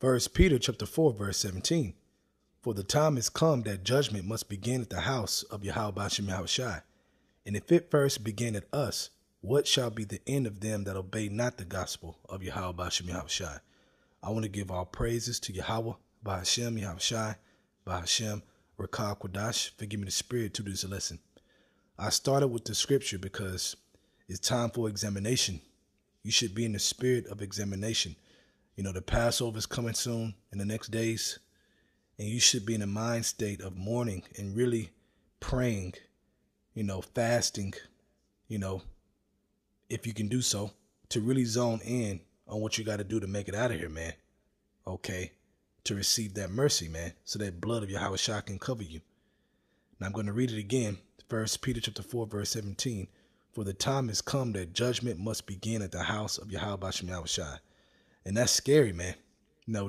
First Peter chapter 4, verse 17. For the time is come that judgment must begin at the house of Yahweh Shem Yahushai. And if it first begin at us, what shall be the end of them that obey not the gospel of Yahweh Shem Yahushai? I want to give all praises to Yahweh, Bahashem, Yahushai, Bahashem, Rakah Quadash, for giving me the spirit to do this lesson. I started with the scripture because it's time for examination. You should be in the spirit of examination. You know, the Passover is coming soon in the next days, and you should be in a mind state of mourning and really praying, fasting, if you can do so, to really zone in on what you got to do to make it out of here, man. Okay, to receive that mercy, man, so that blood of Yahweh can cover you. Now I'm going to read it again. First Peter chapter 4, verse 17. For the time has come that judgment must begin at the house of Yahweh Shem Yahushai. And that's scary, man.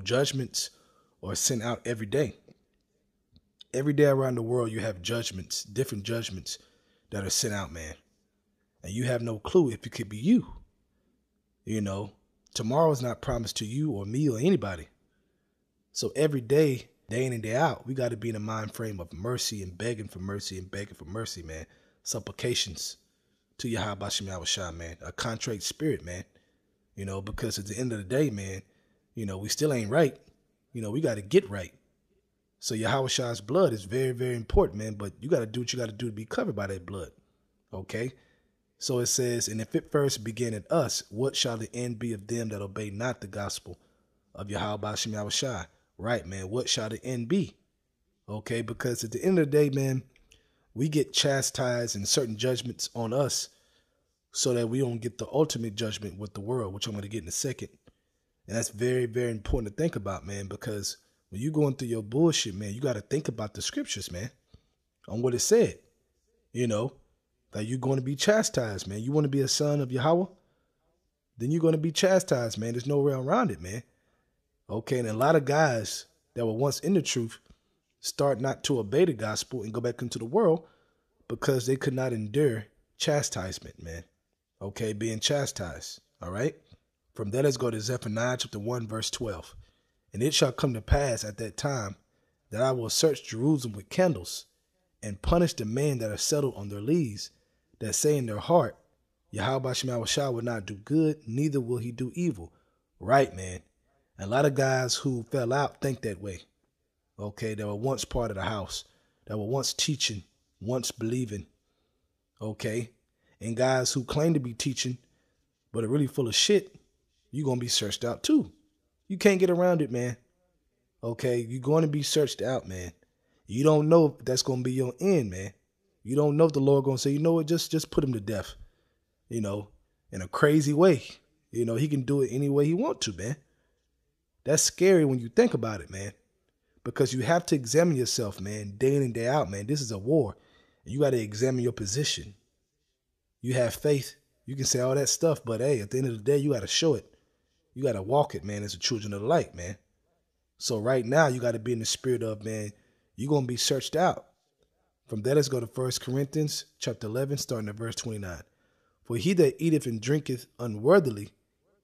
Judgments are sent out every day. Every day around the world, you have judgments, different judgments that are sent out, man. And you have no clue if it could be you. Tomorrow is not promised to you or me or anybody. So every day, day in and day out, we got to be in a mind frame of mercy and begging for mercy and begging for mercy, man. Supplications to Yahweh Shem Yahushai, man. A contrite spirit, man. Because at the end of the day, man, we still ain't right. We got to get right. So Yahweh's blood is very, very important, man. But you got to do what you got to do to be covered by that blood. Okay. So it says, and if it first begin at us, what shall the end be of them that obey not the gospel of Yahweh Shem Yahushai? Right, man. What shall the end be? Okay. Because at the end of the day, man, we get chastised and certain judgments on us so that we don't get the ultimate judgment with the world, which I'm going to get in a second. And that's very, very important to think about, man, because when you're going through your bullshit, man, you got to think about the scriptures, man, on what it said, that you're going to be chastised, man. You want to be a son of Yahweh, then you're going to be chastised, man. There's no way around it, man. Okay, and a lot of guys that were once in the truth start not to obey the gospel and go back into the world because they could not endure chastisement, man. Okay, being chastised, all right? From that, let's go to Zephaniah chapter 1, verse 12. And it shall come to pass at that time that I will search Jerusalem with candles and punish the men that are settled on their lees, that say in their heart, Yahweh Shem Yahushai will not do good, neither will he do evil. Right, man. A lot of guys who fell out think that way. Okay, they were once part of the house, that were once teaching, once believing. Okay, and guys who claim to be teaching, but are really full of shit, you're going to be searched out too. You can't get around it, man. Okay, you're going to be searched out, man. You don't know if that's going to be your end, man. You don't know if the Lord going to say, you know what, just put him to death, in a crazy way. He can do it any way he want to, man. That's scary when you think about it, man, because you have to examine yourself, man, day in and day out, man. This is a war. You got to examine your position. You have faith. You can say all that stuff, but hey, at the end of the day, you got to show it. You got to walk it, man, as the children of the light, man. So right now, you got to be in the spirit of, man, you're going to be searched out. From that, let's go to 1 Corinthians chapter 11, starting at verse 29. For he that eateth and drinketh unworthily,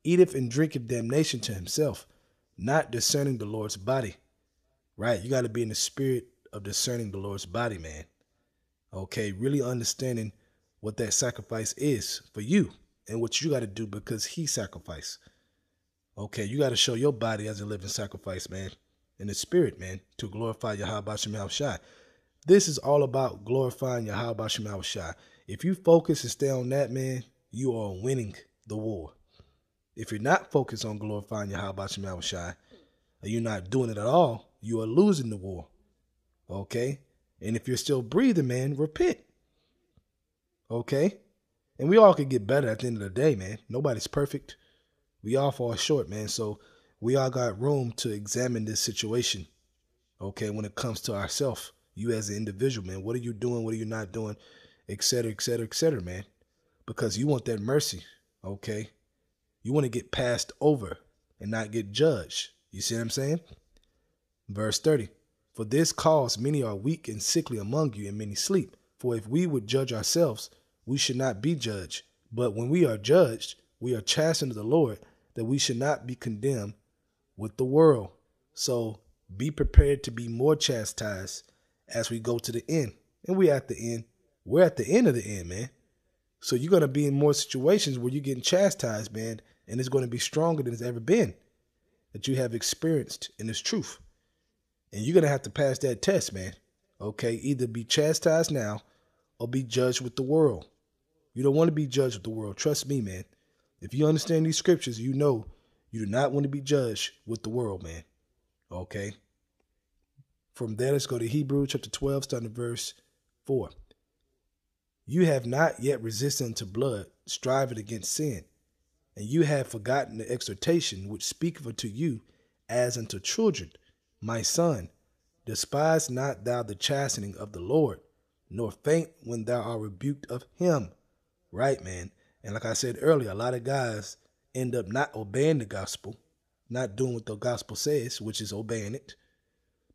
eateth and drinketh damnation to himself, not discerning the Lord's body. Right? You got to be in the spirit of discerning the Lord's body, man. Okay, really understanding what that sacrifice is for you and what you got to do because he sacrificed. Okay, you got to show your body as a living sacrifice, man, in the spirit, man, to glorify Yahweh Shem Yahushai. This is all about glorifying Yahweh Shem Yahushai. If you focus and stay on that, man, you are winning the war. If you're not focused on glorifying Yahweh Shem Yahushai, and you're not doing it at all, you are losing the war. Okay? And if you're still breathing, man, repent. Okay? And we all could get better at the end of the day, man. Nobody's perfect. We all fall short, man. So we all got room to examine this situation. Okay? When it comes to ourselves, you as an individual, man, what are you doing? What are you not doing? Et cetera, et cetera, et cetera, man. Because you want that mercy. Okay? You want to get passed over and not get judged. You see what I'm saying? Verse 30. For this cause many are weak and sickly among you, and many sleep. For if we would judge ourselves, we should not be judged. But when we are judged, we are chastened of the Lord, that we should not be condemned with the world. So be prepared to be more chastised as we go to the end. And we're at the end. We're at the end of the end, man. So you're going to be in more situations where you're getting chastised, man, and it's going to be stronger than it's ever been that you have experienced in this truth. And you're going to have to pass that test, man. Okay, either be chastised now or be judged with the world. You don't want to be judged with the world. Trust me, man. If you understand these scriptures, you know you do not want to be judged with the world, man. Okay. From there, let's go to Hebrews chapter 12, starting at verse 4. You have not yet resisted unto blood, striving against sin, and you have forgotten the exhortation which speaketh unto you as unto children. My son, despise not thou the chastening of the Lord, nor faint when thou art rebuked of him. Right, man. And like I said earlier, a lot of guys end up not obeying the gospel, not doing what the gospel says, which is obeying it,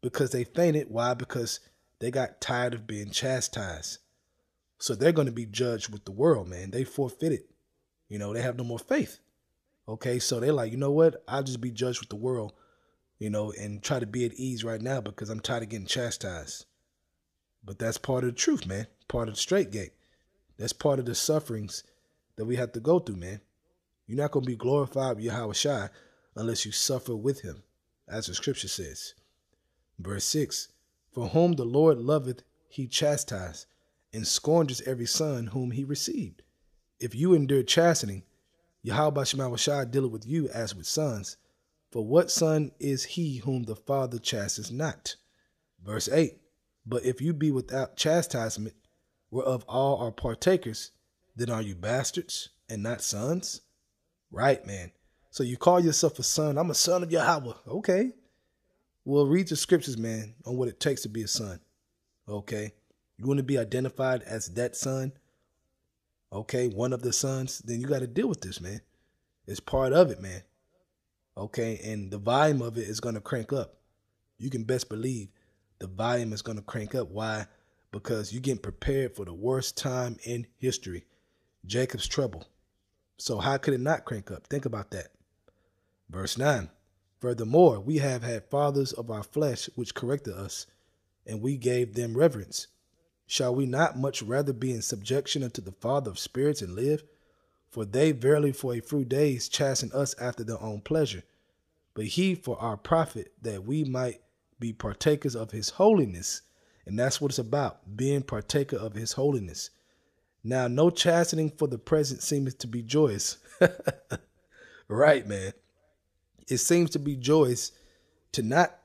because they fainted. Why? Because they got tired of being chastised. So they're going to be judged with the world, man. They forfeited. You know, they have no more faith. Okay, so they're like, you know what? I'll just be judged with the world, you know, and try to be at ease right now because I'm tired of getting chastised. But that's part of the truth, man. Part of the straight gate. That's part of the sufferings that we have to go through, man. You're not going to be glorified with Yahweh Shai unless you suffer with him, as the scripture says. Verse 6, for whom the Lord loveth, he chastiseth, and scourges every son whom he received. If you endure chastening, Yahweh Shai dealeth with you as with sons. For what son is he whom the Father chastens not? Verse 8, but if you be without chastisement, whereof all are partakers, then are you bastards and not sons? Right, man. So you call yourself a son. I'm a son of Yahweh. Okay. Well, read the scriptures, man, on what it takes to be a son. Okay. You want to be identified as that son? Okay, one of the sons, then you got to deal with this, man. It's part of it, man. Okay, and the volume of it is going to crank up. You can best believe the volume is going to crank up. Why? Because you're getting prepared for the worst time in history, Jacob's trouble. So how could it not crank up? Think about that. Verse 9, furthermore, we have had fathers of our flesh which corrected us, and we gave them reverence. Shall we not much rather be in subjection unto the Father of spirits and live? For they verily for a few days chasten us after their own pleasure, but he for our profit, that we might be partakers of his holiness. And that's what it's about, being partaker of his holiness. Now, no chastening for the present seems to be joyous. Right, man. It seems to be joyous to not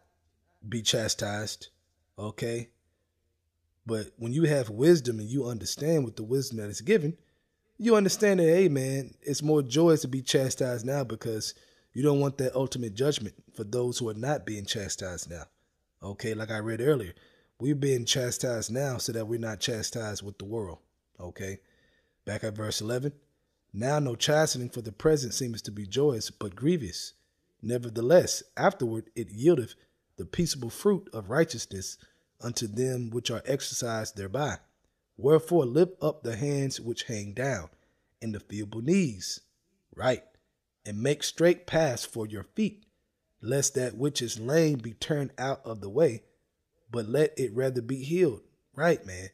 be chastised, okay? But when you have wisdom and you understand with the wisdom that is given, you understand that, hey, man, it's more joyous to be chastised now because you don't want that ultimate judgment for those who are not being chastised now. Okay, like I read earlier, we're being chastised now so that we're not chastised with the world. Okay, back at verse 11. Now no chastening for the present seems to be joyous, but grievous. Nevertheless, afterward it yieldeth the peaceable fruit of righteousness unto them which are exercised thereby. Wherefore lift up the hands which hang down, and the feeble knees, right, and make straight paths for your feet, lest that which is lame be turned out of the way, but let it rather be healed. Right, man.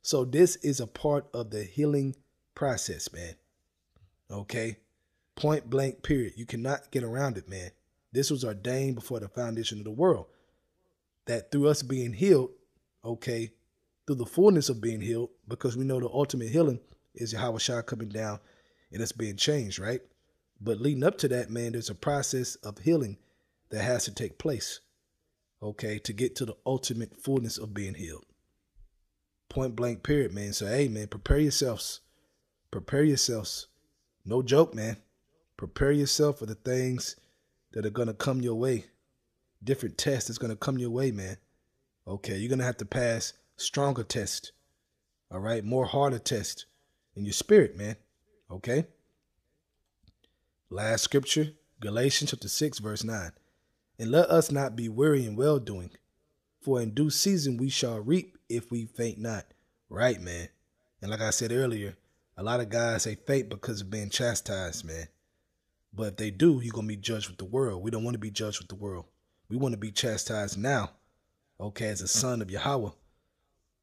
So this is a part of the healing process, man. Okay? Point blank, period. You cannot get around it, man. This was ordained before the foundation of the world. That through us being healed, okay, through the fullness of being healed, because we know the ultimate healing is Yahweh Shai coming down and us being changed, right? But leading up to that, man, there's a process of healing that has to take place, okay, to get to the ultimate fullness of being healed. Point blank, period, man. So, hey, man, prepare yourselves. Prepare yourselves. No joke, man. Prepare yourself for the things that are going to come your way. Different tests that's going to come your way, man. Okay, you're going to have to pass stronger tests. All right, more harder tests in your spirit, man. Okay. Last scripture, Galatians chapter 6, verse 9. And let us not be weary in well-doing, for in due season we shall reap if we faint not. Right, man. And like I said earlier, a lot of guys, they faint because of being chastised, man. But if they do, you're going to be judged with the world. We don't want to be judged with the world. We want to be chastised now, okay, as a son of Yahweh,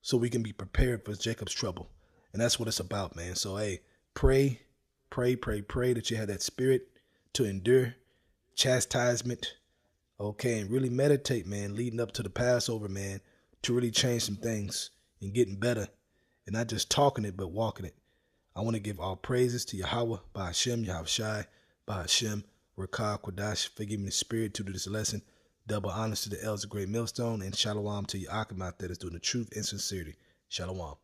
so we can be prepared for Jacob's trouble. And that's what it's about, man. So, hey, pray that you have that spirit to endure chastisement, okay, and really meditate, man, leading up to the Passover, man, to really change some things and getting better, and not just talking it, but walking it. I want to give all praises to Yahweh, by Hashem, Yahushai, by Hashem, Rakah, Kodash, for giving the spirit to do this lesson. Double honors to the elders of Great Millstone, and Shalom to Yaakam out there that's doing the truth and sincerity. Shalom.